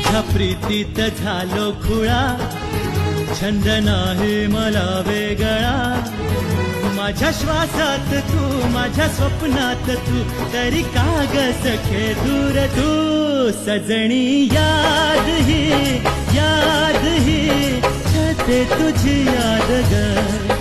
तुझ्या प्रीतीत झालो खुळा, छंद नाही मला वेगळा. माझ्या श्वासात तू, माझ्या स्वप्नात तू, तरी काग सखे दूर तू. सजणी याद ही, याद ही, छते तुझी याद ग.